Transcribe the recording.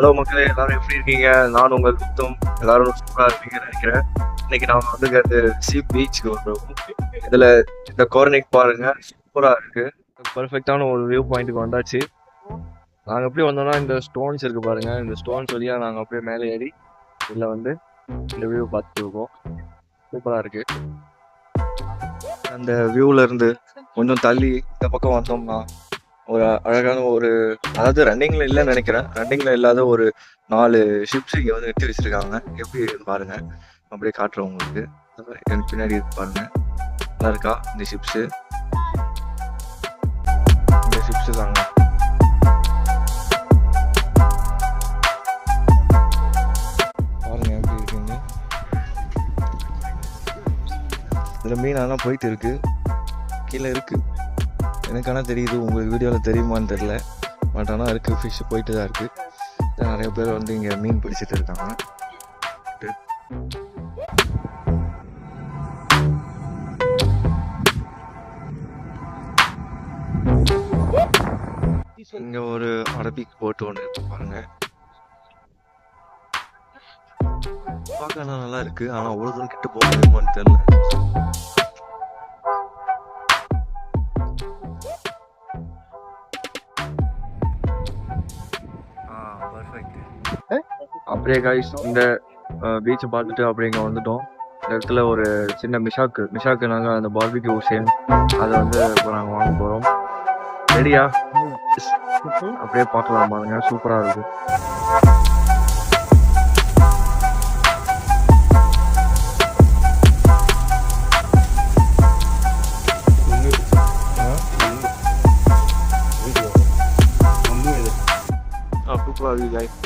Hello மக்களே, எல்லாரும் எப்படி இருக்கீங்க? நான் உங்கள் குத்தம். எல்லாரும் சூப்பராக இருப்பீங்கன்னு நினைக்கிறேன். இன்னைக்கு நான் வந்து சி பீச்சுக்கு வந்தோம். இதில் இந்த கோர்னிக் பாருங்க, சூப்பராக இருக்கு. பர்ஃபெக்டான ஒரு வியூ பாயிண்ட்டுக்கு வந்தாச்சு. நாங்கள் எப்படி வந்தோம்னா இந்த ஸ்டோன்ஸ் இருக்கு பாருங்க, இந்த ஸ்டோன்ஸ் வழியாக நாங்கள் அப்படியே மேலே ஏறி இதில் வந்து இந்த வியூ பார்த்துட்டு இருக்கோம். சூப்பராக இருக்கு. அந்த வியூவில் இருந்து கொஞ்சம் தள்ளி இந்த பக்கம் வந்தோம்னா ஒரு அழகான ஒரு, அதாவது ரன்னிங்ல இல்லைன்னு நினைக்கிறேன், ரன்னிங்ல இல்லாத ஒரு 4 ஷிப்ஸ் இங்கே வந்து வெட்டி வச்சிருக்காங்க. எப்படி இருக்குன்னு பாருங்க, அப்படியே காட்டுறேன் உங்களுக்கு. எனக்கு பின்னாடி இருக்கு பாருங்க, நல்லா இருக்கா இந்த ஷிப்ஸு? இந்த ஷிப்ஸு தாங்க. பாருங்க எப்படி இருக்குங்க. இதில் மீனெல்லாம் போயிட்டு இருக்கு, கீழே இருக்கு. எனக்கு ஆனால் தெரியுது, உங்களுக்கு வீடியோவில் தெரியுமான்னு தெரில. பட் ஆனால் இருக்குது, ஃபிஷ் போயிட்டு தான் இருக்குது. நிறைய பேர் வந்து இங்கே மீன் பிடிச்சிட்டு இருக்காங்க. இங்கே ஒரு அரபிக் போட்டு ஒன்று இருக்கு பாருங்க, பார்க்க நல்லா இருக்கு. ஆனால் அவ்வளோ தூரம் கிட்ட போக முடியுமான்னு தெரில. அப்படியே காய்ஸ் இந்த பீச்சை பார்த்துட்டு அப்படியே இங்கே வந்துட்டோம். இந்த இடத்துல ஒரு சின்ன மிஷாக்கு நாங்கள் அந்த பார்பிக்யூ சேம் அதை வந்து இப்போ நாங்கள் வாங்க போகிறோம். ரெடியா? அப்படியே பார்க்கலாம் பாருங்க, சூப்பராக இருக்கும். சூப்பராக இருக்கு காய்ஸ்.